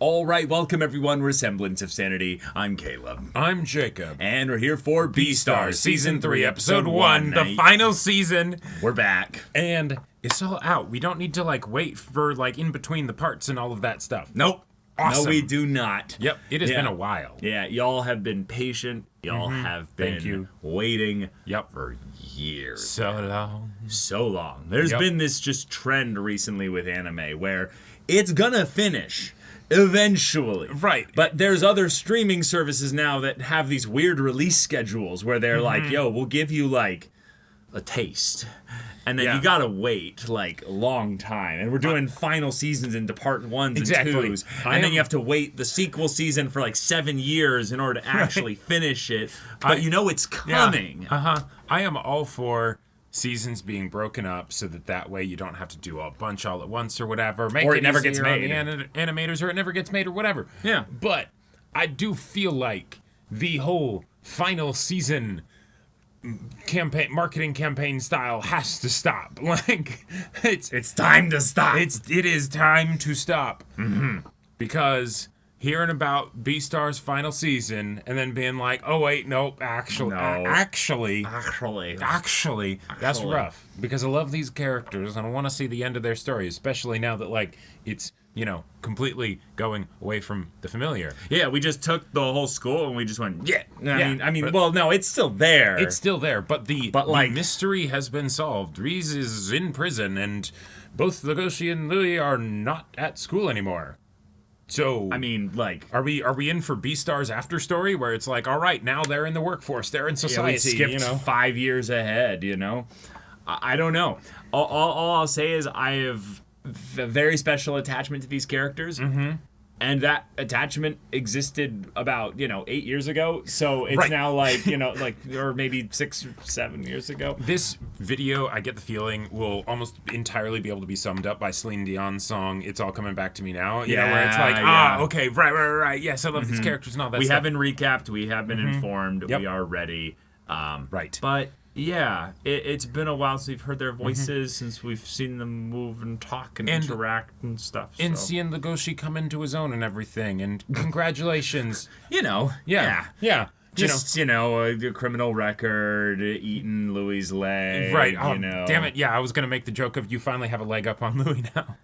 All right, welcome everyone. We're Semblance of Sanity. I'm Caleb. I'm Jacob. And we're here for Beastars, Season 3, Episode 1, the final season. We're back. And it's all out. We don't need to, wait for, in between the parts and all of that stuff. Nope. Awesome. No, we do not. Yep, it has been a while. Yeah, y'all have been patient. Y'all have been waiting for years. So long. So long. There's been this just trend recently with anime where it's gonna finish. Eventually. Right. But there's other streaming services now that have these weird release schedules where they're like, yo, we'll give you a taste. And then you gotta wait a long time. And we're doing final seasons into part 1s and 2s. And then you have to wait the sequel season for 7 years in order to actually finish it. But it's coming. Yeah. I am all for seasons being broken up so that way you don't have to do a bunch all at once or whatever. Or it never gets made. On the animators, or it never gets made or whatever. Yeah. But I do feel like the whole final season marketing campaign style has to stop. It's time to stop. It is time to stop. Because hearing about Beastars' final season and then being like, oh wait, nope, actually, that's rough. Because I love these characters and I want to see the end of their story, especially now that it's completely going away from the familiar. Yeah, we just took the whole school and we just went, I mean, well, no, it's still there. It's still there, but the mystery has been solved. Reese is in prison and both Legoshi and Louis are not at school anymore. So, I mean, are we in for Beastars' after story where it's all right, now they're in the workforce, they're in society, we skipped 5 years ahead, I don't know. All I'll say is I have a very special attachment to these characters. And that attachment existed about, 8 years ago. So it's now or maybe 6 or 7 years ago. This video, I get the feeling, will almost entirely be able to be summed up by Celine Dion's song, It's All Coming Back to Me Now. You know, where it's okay, right. Yes, I love these characters and all that stuff. We have been recapped. We have been informed. Yep. We are ready. Right. But yeah, it's been a while since we've heard their voices, since we've seen them move and talk and interact and stuff. And seeing Legoshi come into his own and everything, and congratulations. Yeah. Just, a criminal record, eating Louis' leg. Right, damn it, yeah, I was going to make the joke of you finally have a leg up on Louis now.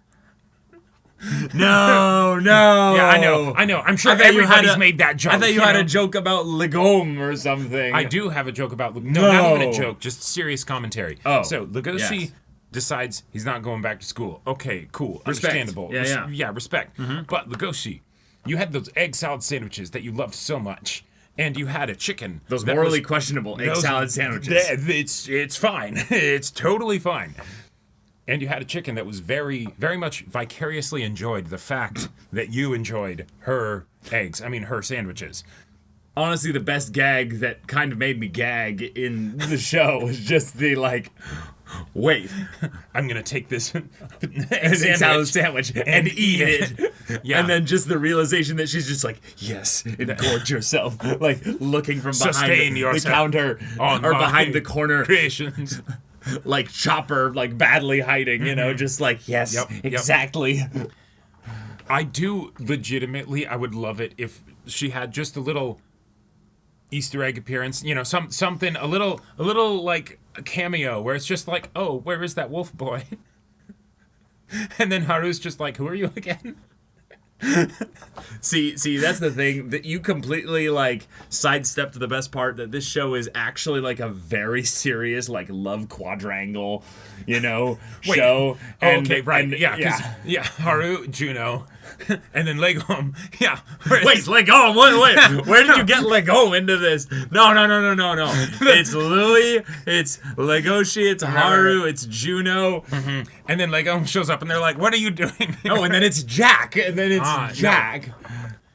No. Yeah, I know. I'm sure everybody's made that joke. I thought you had a joke about Legome or something. I do have a joke about No, not even a joke, just serious commentary. Oh. So, Legoshi decides he's not going back to school. Okay, cool. Respect. Understandable. Yeah, respect. But, Legoshi, you had those egg salad sandwiches that you loved so much. And you had a chicken. Those morally questionable egg salad sandwiches. It's fine. It's totally fine. And you had a chicken that was very, very much vicariously enjoyed the fact that you enjoyed her sandwiches. Honestly, the best gag that kind of made me gag in the show was just the, wait, I'm going to take this egg salad sandwich and eat it. Yeah. And then just the realization that she's just yes, engorge yourself. Looking from behind the counter or behind the corner. Creations. Chopper, badly hiding, just yes, exactly. I do legitimately, I would love it if she had just a little Easter egg appearance, something, a little a cameo where it's just oh, where is that wolf boy? And then Haru's just who are you again? See, that's the thing, that you completely sidestepped the best part, that this show is actually a very serious love quadrangle, show. And, okay, right. Haru, Juno, and then Legome. Yeah. Wait, Legome. Wait. Where did you get Legome into this? No. It's Louis. It's Legoshi. It's Haru. It's Juno. And then Legome shows up, and they're like, "What are you doing?" No, and then it's Jack. And then it's Jack.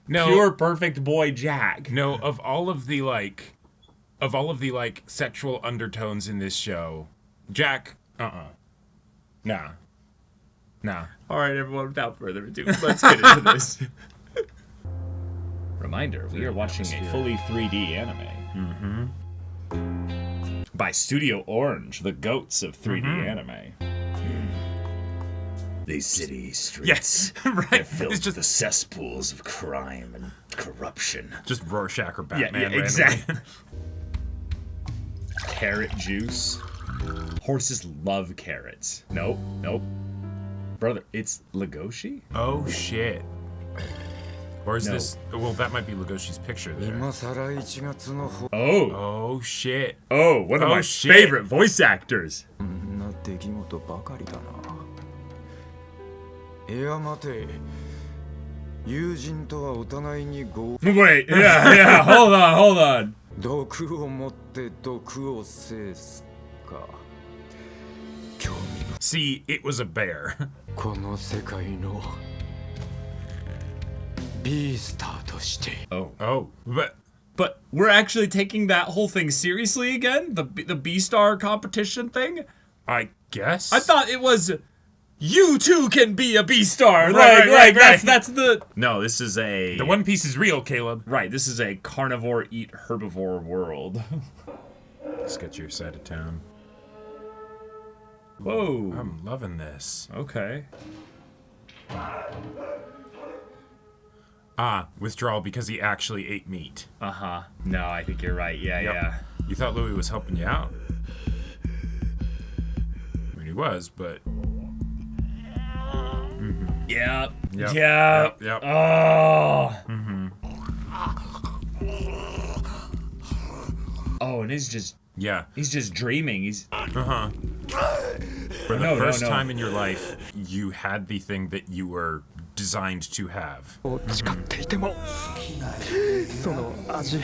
No. Pure perfect boy Jack. No, of all of the sexual undertones in this show, Jack. Nah. All right, everyone, without further ado, let's get into this. Reminder, we are watching a fully 3D anime. By Studio Orange, the goats of 3D anime. These city streets. Yes, right. They're filled It's with the cesspools of crime and corruption. just Rorschach or Batman. Yeah, exactly. Carrot juice. Horses love carrots. Nope. Brother, it's Legoshi? Oh shit. Or is No. this? Well, that might be Legoshi's picture there. Oh. Oh shit. Oh, one of Oh, my shit. favorite voice actors. な出来事ばかりだな。いや待て。友人とはお互いにWait, yeah, hold on. 毒を持って毒を制すか。興味 See, it was a bear. この世界のビースターとして。Oh. Oh, But we're actually taking that whole thing seriously again? The Beastar competition thing? I guess. I thought it was you too can be a Beastar. Right. That's the. No, this is a. the One Piece is real, Caleb. Right, this is a carnivore eat herbivore world. Let's get your side of town. Whoa. I'm loving this. Okay. Withdrawal because he actually ate meat. Uh-huh. No, I think you're right. Yeah. You thought Louis was helping you out. I mean, he was, but... Yep. Yep. Oh. Oh, and he's just dreaming. He's For the No, first no. time in your life, you had the thing that you were designed to have. 誓っていてもその味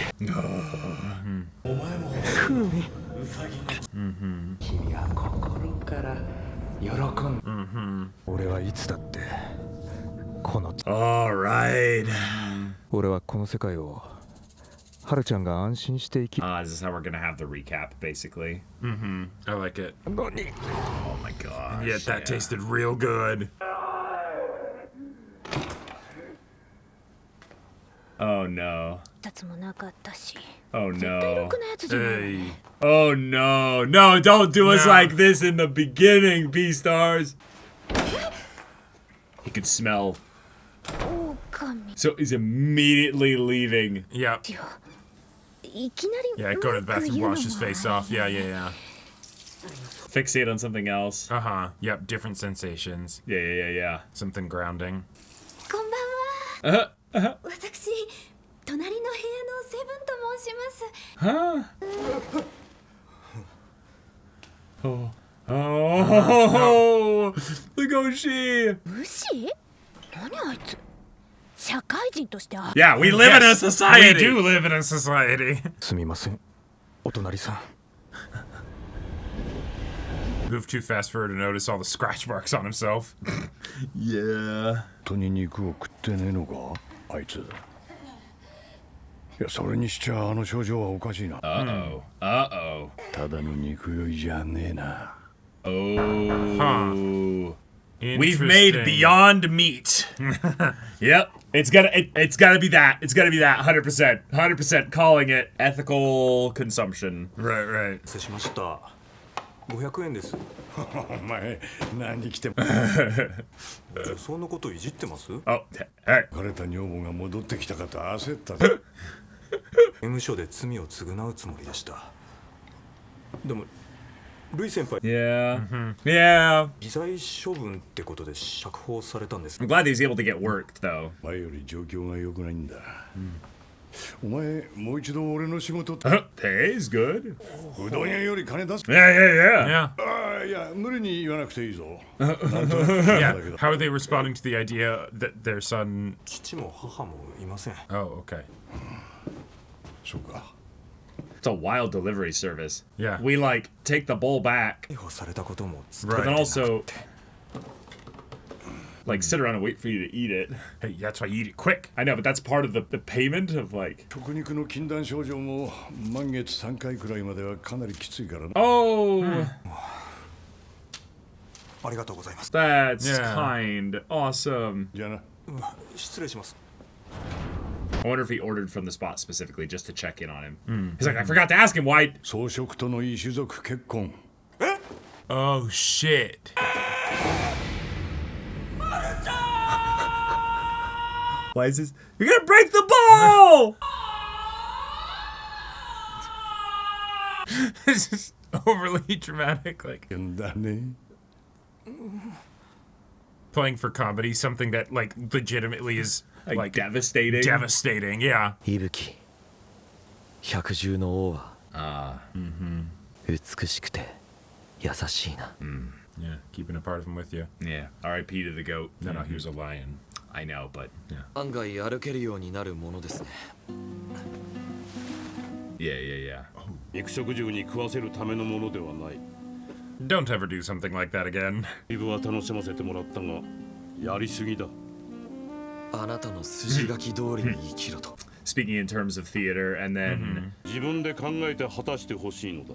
君は心から喜ん俺はいつだってこの Alright. 俺はこの世界をハルちゃんが安心して生き This is how we're gonna have the recap, basically. I like it. Oh my gosh. Yeah, that tasted real good. Oh no. 二つもなかったし Oh 絶対 no. ろくなやつじゃない Hey. Oh no. No, don't do us No. like this in the beginning, Beastars. He could smell. 狼 So he's immediately leaving. Yeah. よいきなり Yeah, go to the 文句 bathroom, 言うのも wash his face off. Yeah. Fixate on something else. Yep, different sensations. Yeah. Something grounding. こんばんは Uh-huh. 私隣の部屋のセブンと申します Oh, Legoshi. 武士何あいつ社会人としてあ Yeah, we live in a We society. do live in a society. すみませんお隣さん Moved too fast for her to notice all the scratch marks on himself. Yeah. 本当に肉を食ってねえのかあいついやそれにしちゃあの症状はおかしいな Uh-oh. ただの肉酔いじゃねえな Oh. Huh. We've made Interesting. Beyond Meat. Yep. It's gotta be that. It's gotta be that. 100%. 100% calling it ethical consumption. Right. 失礼しました500円ですお前何来ても女装のこといじってます Oh, hey. 別れた女房が戻ってきたかと焦ったぜ刑務所で罪を償うつもりでしたでもルイ先輩 Yeah. 微罪処分ってことで釈放されたんです I'm glad that he's able to get worked, though. 前より状況が良くないんだ、お前もう一度俺の仕事 Pay's good. うどん屋より金出す Yeah. Yeah. ああいや無理に言わなくていいぞなんとなくだ Yeah. けど How are they responding to the idea that their son... 父も母もいません Oh, okay. そうか It's a wild delivery service. Yeah. We, take the bowl back, 逮捕されたことも but then Right. also, sit around and wait for you to eat it. Hey, that's why you eat it quick. I know, but that's part of the payment of, 食肉の禁断症状も満月3回くらいまではかなりきついからな Oh, ありがとうございます that's Yeah. kind. Awesome. じゃあな失礼します I wonder if he ordered from the spot specifically just to check in on him. He's like, I forgot to ask him why. 草食とのいい種族結婚 Oh, shit. Why is this? You're gonna break the ball! This is overly dramatic, like だね playing for comedy, something that like legitimately is Like devastating. devastating. Yeah. 息吹百獣の王は美しくて優しいな Yeah. Keeping a part of him with you. Yeah. R.I.P. to the goat. No, he was a lion. I know, but 案外歩けるようになるものですね yeah. 肉食獣に食わせるためのものではない Don't ever do something like that again. イブは楽しませてもらったがやりすぎだあなたの筋書き通りに生きろと Speaking in terms of theater, and then 自分で考えて果たしてほしいのだ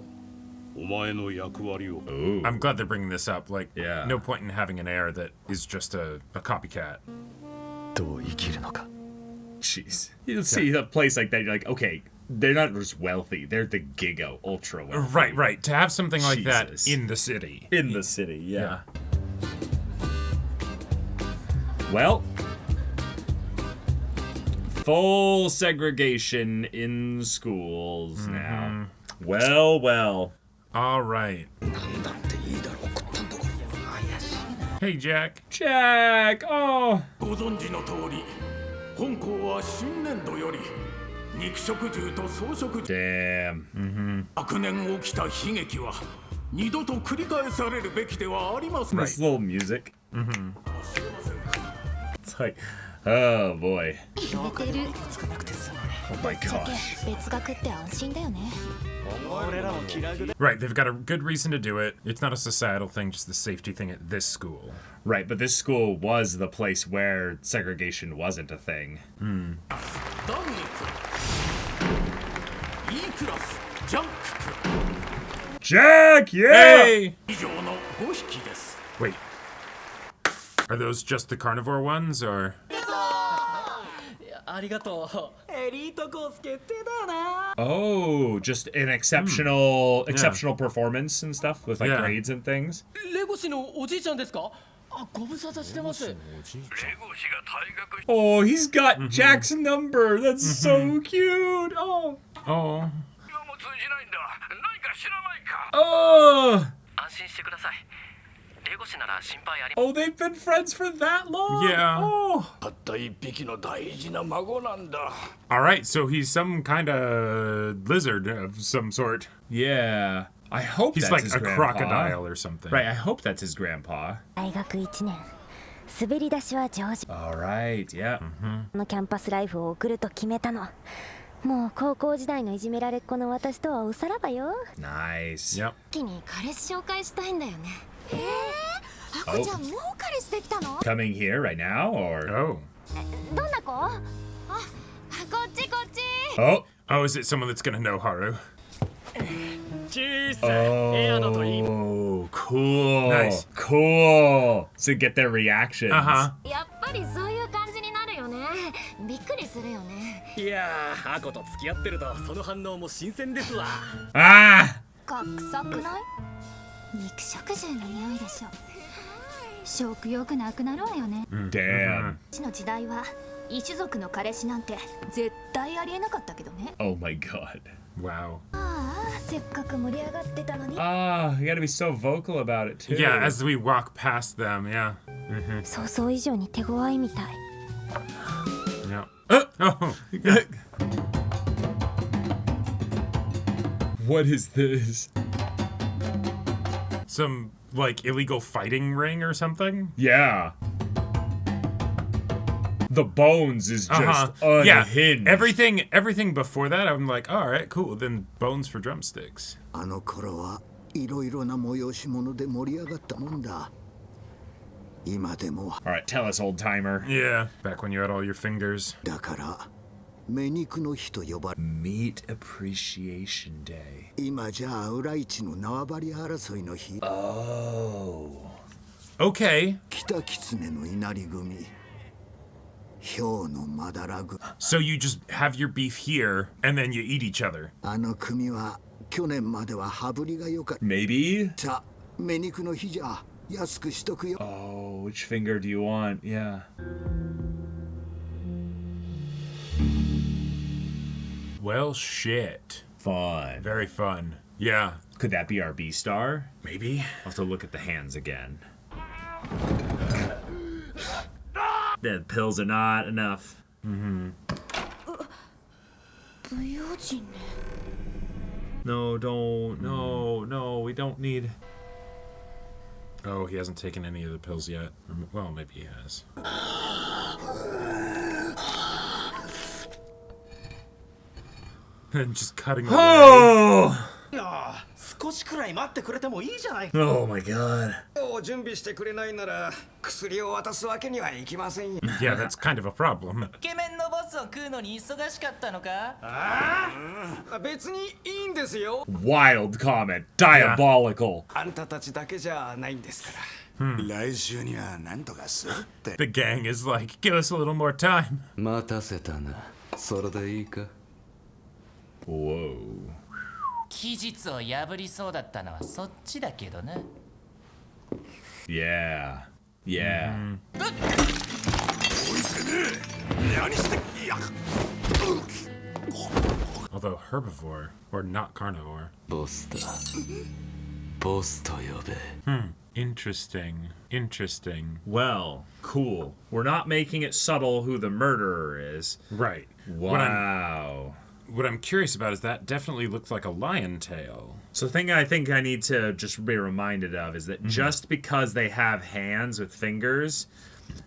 お前の役割を I'm glad they're bringing this up. Like, Yeah. no point in having an heir that is just a copycat. どう生きるのか jeez, you'll see a place like that. You're like, okay, they're not just wealthy; they're the giga ultra wealthy. Right. To have something like Jesus. that in the city. In the city, yeah. Well, full segregation in schools now. Well. All right. なんだっていいだろうこったんとこ Hey, Jack. Jack! Oh! ご存知の通り本校は新年度より肉食獣と草食獣 Damn. 昨年起きた悲劇は二度と繰り返されるべきではありません This little music. It's like, oh boy. 入れてる Oh my ぶっちゃ gosh. け別学って安心だよね Right, they've got a good reason to do it. It's not a societal thing, just the safety thing at this school. Right, but this school was the place where segregation wasn't a thing. ダンニ君 E クラスジャンク君 Jack! Yeah! Hey! 以上の5匹です Wait. Are those just the carnivore ones, or...? ありがとうエリートコース決定だよな Oh, just an exceptional performance and stuff with like Yeah. grades and things. レゴシのおじいちゃんですかあご無沙汰してます Oh, he's got Jack's number. That's so cute. Oh. Oh. も通じないんだ何か知らないか Oh. 安心してくださいレゴシなら心配あり Oh, they've been friends for that long? Yeah. Oh. たった一匹の大事な孫なんだ All right, so he's some kind of lizard of some sort. Yeah. I hope He's that's like his a grandpa. crocodile or something. Right, I hope that's his grandpa. 大学1年滑り出しはジョージ All right, yeah. のキャンパスライフを送ると決めたのもう高校時代のいじめられっ子の私とはおさらばよ Nice. Yep. 一気に彼氏紹介したいんだよねあこちゃんもう彼氏できたの Coming here right now, or? Oh. どんな子あこっちこっち Oh. Oh, is it someone that's gonna know Haru? Oh, cool. Nice. Cool. So get their reactions. Uh-huh. やっぱりそういう感じになるよねびっくりするよねいやーアコと付き合ってるとその反応も新鮮ですわ Ah! か臭くない肉食獣の匂いでしょ食欲なくなるわよね Damn. うちの時代は異種族の彼氏なんて絶対ありえなかったけどね Oh my god. Wow. ああせっかく盛り上がってたのに Ah, you gotta be so vocal about it too. Yeah, as we walk past them, yeah. 想像以上に手強いみたい Yeah. Oh. What is this? Some, like, illegal fighting ring or something? Yeah. The bones is just unhinged. Yeah, everything before that, I'm like, all right, cool. Then bones for drumsticks. あの頃はいろいろな催し物で盛り上がったもんだ。今でも All right, tell us, old timer. Yeah, back when you had all your fingers. だから目肉の日と呼ばれ Meat Appreciation Day. 今じゃあ浦市の縄張り争いの日 Oh. Okay, 北狐の稲荷組豹のまだら組 so you just have your beef here, and then you eat each other. あの組は去年までは羽振りが良かっ Maybe? たさ目肉の日じゃ安くしとくよ Oh, which finger do you want? Yeah. Well, shit. Fun. Very fun. Yeah. Could that be our Beastar? Maybe. I'll have to look at the hands again. The pills are not enough. 不用心ね No, don't. No, we don't need... Oh, he hasn't taken any of the pills yet. Well, maybe he has. And just cutting away. Oh! いや少しくらい待ってくれてもいいじゃない Oh my god. お準備してくれないなら薬を渡すわけにはいきませんよ Yeah, that's kind of a problem. イケメンのボスを食うのに忙しかったのか別にいいんですよ Wild comment. Diabolical. あんたたちだけじゃないんですから、来週には何とかするって The gang is like, give us a little more time. 待たせたな。それでいいか？ Whoa. 期日を破りそうだったのはそっちだけどな Yeah. Yeah. 何していや Although herbivore, or not carnivore. ボスだ。ボスと呼べ。Interesting. Interesting. Well, cool. We're not making it subtle who the murderer is. Right. Wow. What I'm curious about is that definitely looks like a lion tail. So the thing I think I need to just be reminded of is that just because they have hands with fingers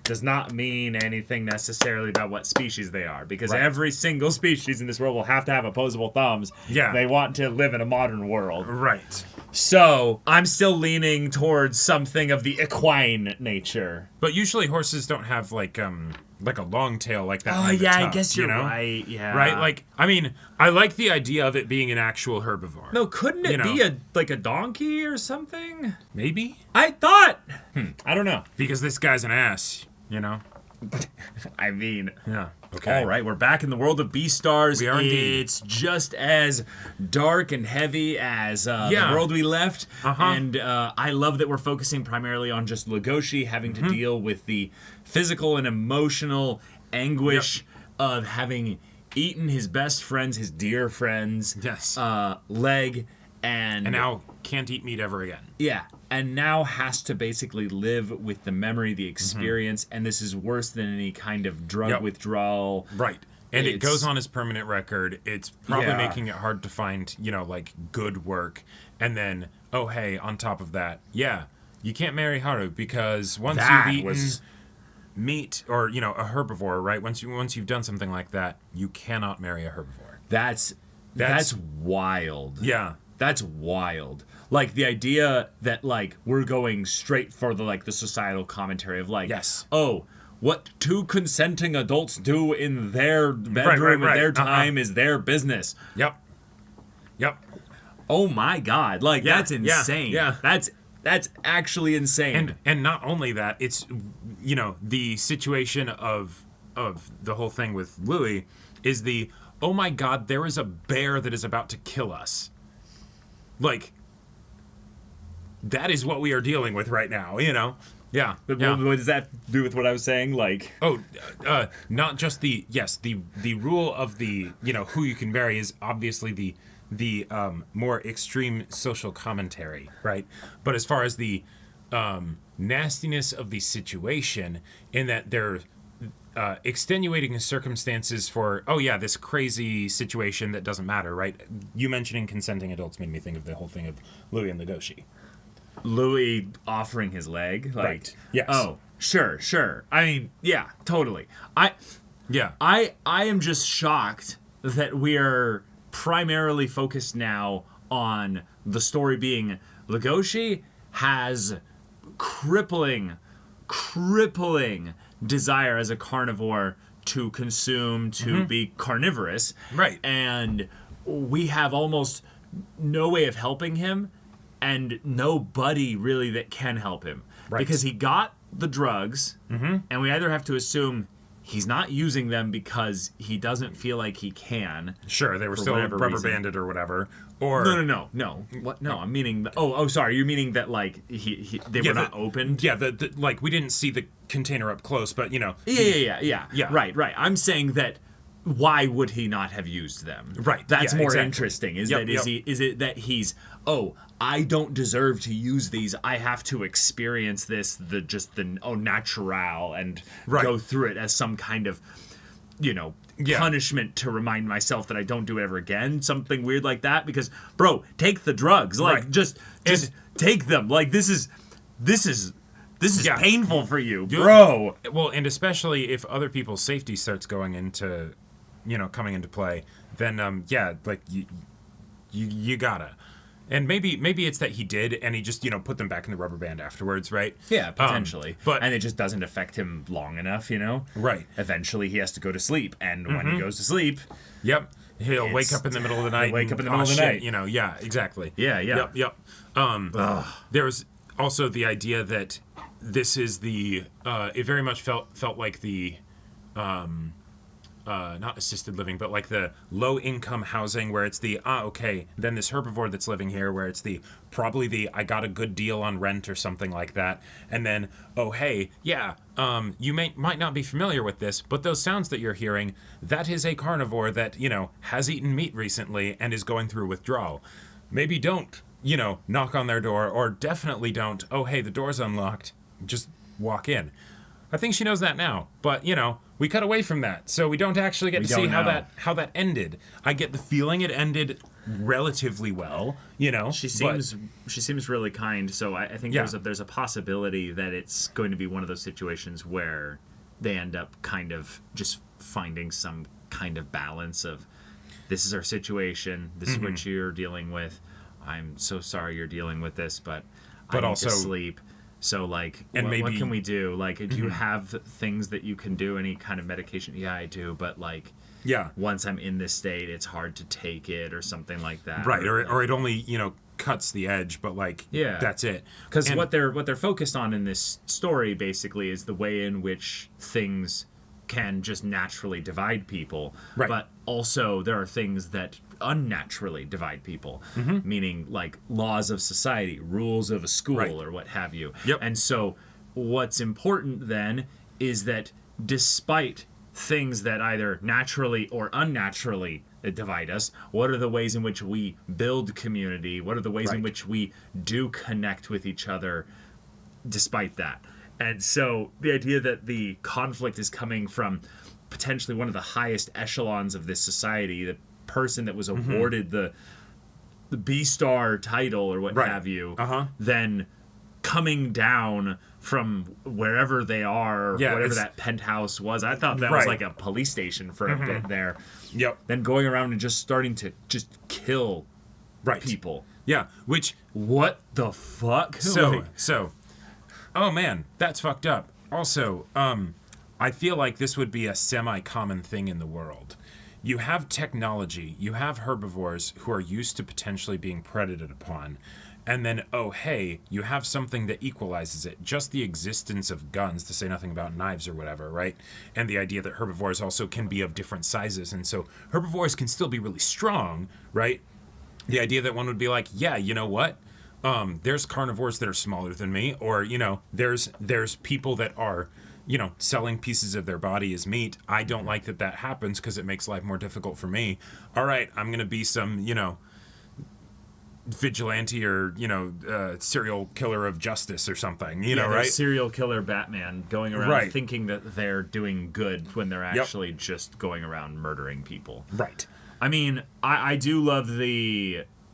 does not mean anything necessarily about what species they are. Because Right. every single species in this world will have to have opposable thumbs. Yeah. If they want to live in a modern world. Right. So I'm still leaning towards something of the equine nature. But usually horses don't have like a long tail like that. Oh near the yeah, I tufts, guess you you're know? right. Yeah. Right? Like, I mean, I like the idea of it being an actual herbivore. No, couldn't it You know. be a donkey or something? Maybe? I thought. I don't know. Because this guy's an ass, you know? I mean, Yeah. Okay. all right, we're back in the world of Beastars. We are indeed. It's just as dark and heavy as the Yeah. world we left. Uh-huh. And I love that we're focusing primarily on just Legoshi having to deal with the physical and emotional anguish of having eaten his best friends, his dear friends, Yes. leg, and now can't eat meat ever again. yeah, and now has to basically live with the memory, the experience, and this is worse than any kind of drug Yep. withdrawal. Right. And it It's- goes on his permanent record. It's probably Yeah. making it hard to find, like good work. And then, oh, hey, on top of that, yeah, you can't marry Haru because once That you've eaten was- meat or, a herbivore, right? Once you've done something like that, you cannot marry a herbivore. That's wild. Yeah. That's wild. Like the idea that like we're going straight for the societal commentary of like, Yes. oh, what two consenting adults do in their bedroom right. at their time is their business. Yep. Oh my god. Like Yeah, that's yeah, insane. yeah. That's actually insane. And not only that, it's the situation of the whole thing with Louis is the, oh my god, there is a bear that is about to kill us. Like, that is what we are dealing with right now, Yeah. But yeah. what does that do with what I was saying? Like, Oh, not just the rule of the, who you can marry is obviously the more extreme social commentary, right? But as far as the nastiness of the situation, in that they're extenuating circumstances for, oh yeah, this crazy situation that doesn't matter, right? You mentioning consenting adults made me think of the whole thing of Louis and Legoshi. Louis offering his leg, like, Right. Yes. Oh, sure. I mean, yeah, totally. Yeah. I am just shocked that we're primarily focused now on the story being Legoshi has crippling desire as a carnivore to consume, to be carnivorous. Right. And we have almost no way of helping him and nobody really that can help him. Right. Because he got the drugs, and we either have to assume he's not using them because he doesn't feel like he can. Sure, they were For still whatever rubber reason. banded or whatever. Or No. What? No, I'm meaning. Sorry. You're meaning that like they were not opened. Yeah, like we didn't see the container up close, but Yeah. Yeah. Right. I'm saying that why would he not have used them? Right. That's Yeah, more exactly. interesting. Is Yep, that yep. is it that he's, oh, I don't deserve to use these. I have to experience this natural and Right. go through it as some kind of, punishment to remind myself that I don't do it ever again. Something weird like that. Because, bro, take the drugs. Like, Right. just take them. Like, this is Yeah. painful for you, bro. Well, and especially if other people's safety starts going into, coming into play, then like you gotta. And maybe it's that he did, and he just put them back in the rubber band afterwards, right? Yeah, potentially. But and it just doesn't affect him long enough, Right. Eventually, he has to go to sleep, and when he goes to sleep, Yep. He'll wake up in the middle of the night. Wake up in the and, middle of the night. Yeah, exactly. Yeah. Yep. There's also the idea that this is it very much felt like the not assisted living, but like the low income housing where it's then this herbivore that's living here where it's probably I got a good deal on rent or something like that. And then, you might not be familiar with this, but those sounds that you're hearing, that is a carnivore that, has eaten meat recently and is going through withdrawal. Maybe don't, knock on their door, or definitely don't, the door's unlocked, just walk in. I think she knows that now, but we cut away from that, so we don't actually get to see how that ended. I get the feeling it ended relatively well, She seems really kind, so I think there's a possibility that it's going to be one of those situations where they end up kind of just finding some kind of balance of, this is our situation, this is what you're dealing with. I'm so sorry you're dealing with this, but I need also to sleep. So, like, and what maybe, can we do? Like, do you have things that you can do? Any kind of medication? Yeah, I do. But, like, once I'm in this state, it's hard to take it or something like that. Right, or it only, cuts the edge, but, like, that's it. Because what they're focused on in this story, basically, is the way in which things can just naturally divide people. Right. But also, there are things that unnaturally divide people, meaning like laws of society, rules of a school, or what have you. Yep. And so what's important then is that despite things that either naturally or unnaturally divide us, what are the ways in which we build community? What are the ways in which we do connect with each other despite that? And so the idea that the conflict is coming from potentially one of the highest echelons of this society, the person that was awarded the B-star title or what have you, then coming down from wherever they are, whatever that penthouse was. I thought that was like a police station for a bit there. Yep. Then going around and just starting to just kill people. Yeah, which... What the fuck? So, oh man, that's fucked up. Also, I feel like this would be a semi-common thing in the world. You have technology, you have herbivores who are used to potentially being predated upon, and then, you have something that equalizes it. Just the existence of guns, to say nothing about knives or whatever, right? And the idea that herbivores also can be of different sizes, and so herbivores can still be really strong, right? The idea that one would be like, yeah, you know what? There's carnivores that are smaller than me, or, there's people that are... selling pieces of their body as meat. I don't like that happens because it makes life more difficult for me. All right, I'm going to be some, vigilante or, serial killer of justice or something, right? Serial killer Batman going around thinking that they're doing good when they're actually just going around murdering people. Right. I mean, I do love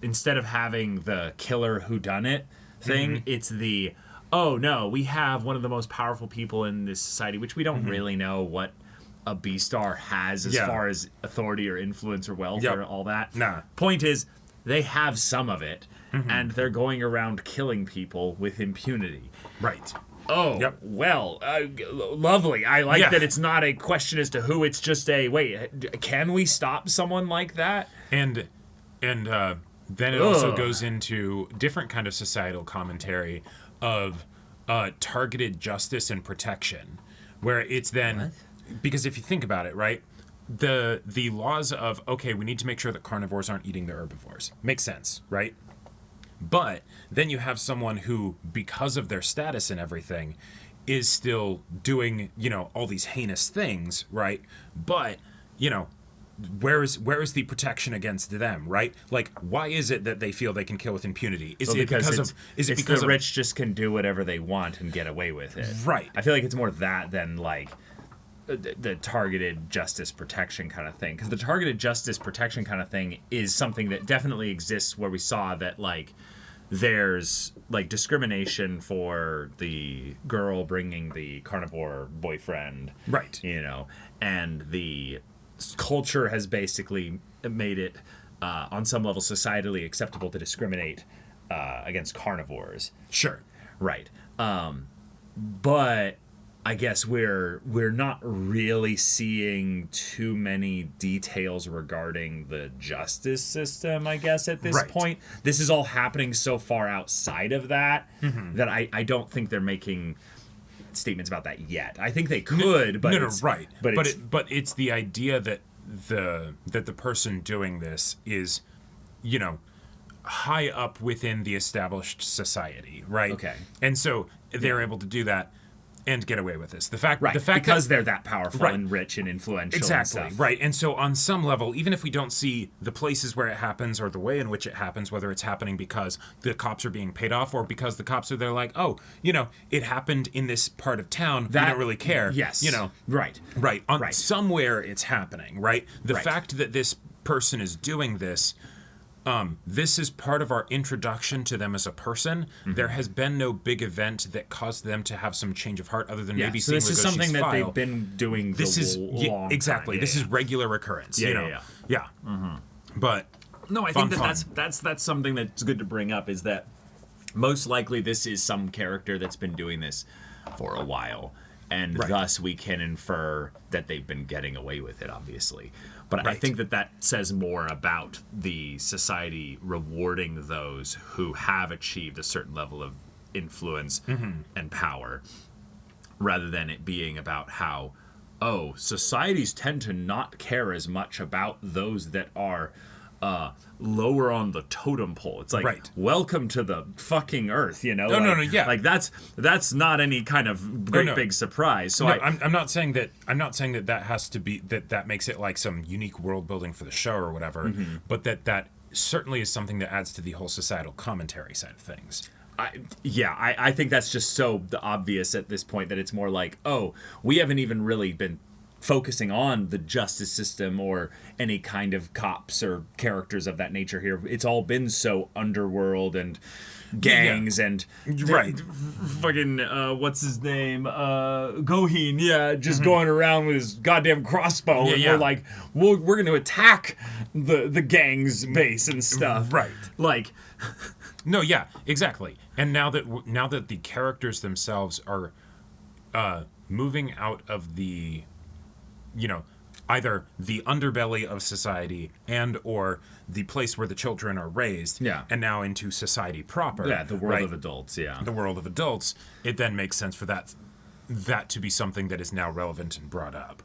instead of having the killer whodunit thing, it's the... oh no, we have one of the most powerful people in this society, which we don't really know what a Beastar has as far as authority or influence or wealth or all that. Nah. Point is, they have some of it, and they're going around killing people with impunity. Right. Oh, well, lovely. I like that it's not a question as to who, it's just can we stop someone like that? And then it also goes into different kind of societal commentary of targeted justice and protection, where it's then because if you think about it, right, the laws of we need to make sure that carnivores aren't eating the herbivores makes sense, right? But then you have someone who, because of their status and everything, is still doing all these heinous things, right? But where is the protection against them, right? Like, why is it that they feel they can kill with impunity? Is it because the rich just can do whatever they want and get away with it? Right. I feel like it's more that than like the targeted justice protection kind of thing. Because the targeted justice protection kind of thing is something that definitely exists, where we saw that like there's like discrimination for the girl bringing the carnivore boyfriend, right? You know, and the culture has basically made it on some level societally acceptable to discriminate against carnivores. Sure. Right. But I guess we're not really seeing too many details regarding the justice system, I guess, at this point. This is all happening so far outside of that that I don't think they're making statements about that yet. I think they could, but right. But it's the idea that the person doing this is, you know, high up within the established society, right? Okay. And so they're able to do that and get away with this. The fact because they're that powerful and rich and influential. Exactly. And stuff. Right. And so on some level, even if we don't see the places where it happens or the way in which it happens, whether it's happening because the cops are being paid off or because the cops are there like, oh, you know, it happened in this part of town, we don't really care. Yes. You know. Right. Somewhere it's happening, right? The fact that this person is doing this, this is part of our introduction to them as a person. There has been no big event that caused them to have some change of heart other than maybe seeing this is something that they've been doing long exactly. time. This is regular occurrence. Yeah. But no, I think that's something that's good to bring up, is that most likely this is some character that's been doing this for a while, and thus we can infer that they've been getting away with it, obviously. But I think that says more about the society rewarding those who have achieved a certain level of influence and power, rather than it being about how, societies tend to not care as much about those that are lower on the totem pole. It's like, welcome to the fucking earth, you know? Like that's not any kind of great big surprise. So I'm not saying that has to be that makes it like some unique world building for the show or whatever, but that certainly is something that adds to the whole societal commentary side of things. I think that's just so obvious at this point that it's more like, we haven't even really been focusing on the justice system or any kind of cops or characters of that nature here. It's all been so underworld and gangs and fucking what's his name, Goheen, just going around with his goddamn crossbow, and we're like, we're gonna attack the gang's base and stuff, like no, exactly. And now that the characters themselves are moving out of the, you know, either the underbelly of society and or the place where the children are raised, and now into society proper. The world of adults, The world of adults, it then makes sense for that to be something that is now relevant and brought up.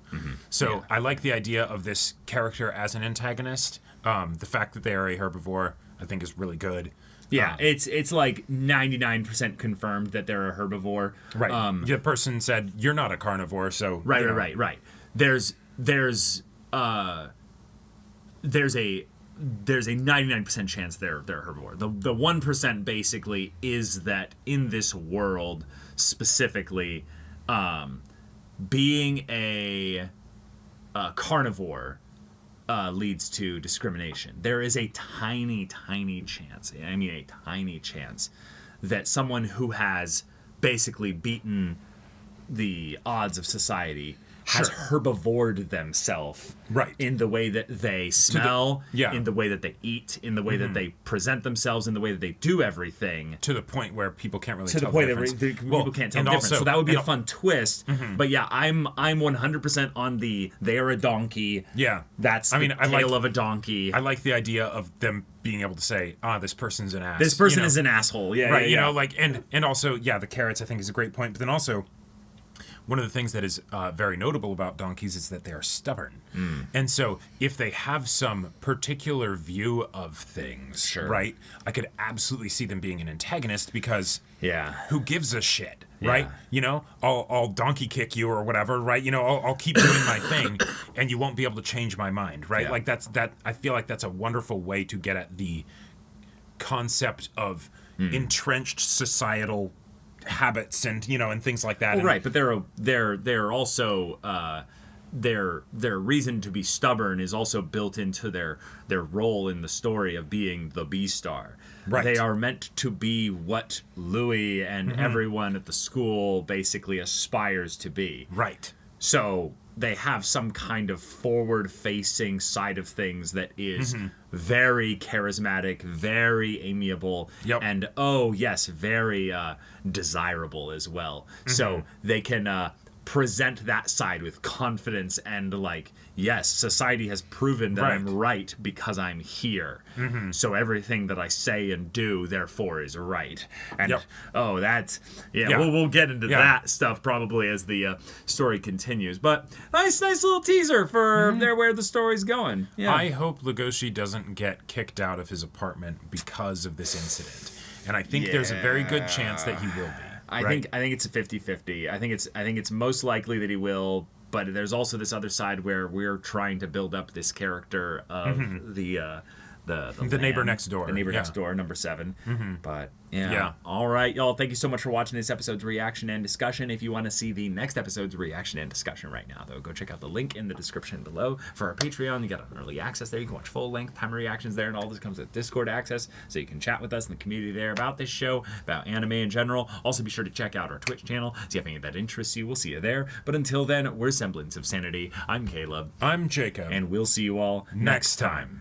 So I like the idea of this character as an antagonist. The fact that they are a herbivore, I think, is really good. It's like 99% confirmed that they're a herbivore. The person said, you're not a carnivore, so... Right. There's a 99% chance they're a herbivore. The 1% basically is that in this world specifically, being a carnivore leads to discrimination. There is a tiny chance, that someone who has basically beaten the odds of society has herbivored themselves in the way that they smell, in the way that they eat, in the way that they present themselves, in the way that they do everything. To the point where people can't really tell the difference. People can't tell the difference. So that would be a fun twist. But I'm 100% on they are a donkey. That's the tale of a donkey. I like the idea of them being able to say, this person's an ass. This person is an asshole. You know, like, and also, the carrots, I think, is a great point. But then also, one of the things that is very notable about donkeys is that they are stubborn. And so if they have some particular view of things, I could absolutely see them being an antagonist because who gives a shit? right? You know, I'll donkey kick you or whatever, right? You know, I'll keep doing my thing, and you won't be able to change my mind, right? Like that. I feel like that's a wonderful way to get at the concept of entrenched societal habits and and things like that. Well, right, but they're also their reason to be stubborn is also built into their role in the story of being the Beastar. Right. They are meant to be what Louis and everyone at the school basically aspires to be. Right. So they have some kind of forward-facing side of things that is very charismatic, very amiable, and very desirable as well. So they can present that side with confidence and like, yes, society has proven that I'm right because I'm here. So everything that I say and do, therefore, is right. And that's we'll get into that stuff probably as the story continues. But nice little teaser for where the story's going. Yeah. I hope Legoshi doesn't get kicked out of his apartment because of this incident, and I think there's a very good chance that he will be. I think it's a 50-50. I think it's most likely that he will, but there's also this other side where we're trying to build up this character of the neighbor next door. The neighbor next door, number 7. But yeah. All right, y'all. Thank you so much for watching this episode's reaction and discussion. If you want to see the next episode's reaction and discussion right now, though, go check out the link in the description below for our Patreon. You got an early access there. You can watch full-length time reactions there, and all this comes with Discord access, so you can chat with us in the community there about this show, about anime in general. Also, be sure to check out our Twitch channel. See if anything that interests you. We'll see you there. But until then, we're Semblance of Sanity. I'm Caleb. I'm Jacob. And we'll see you all next time.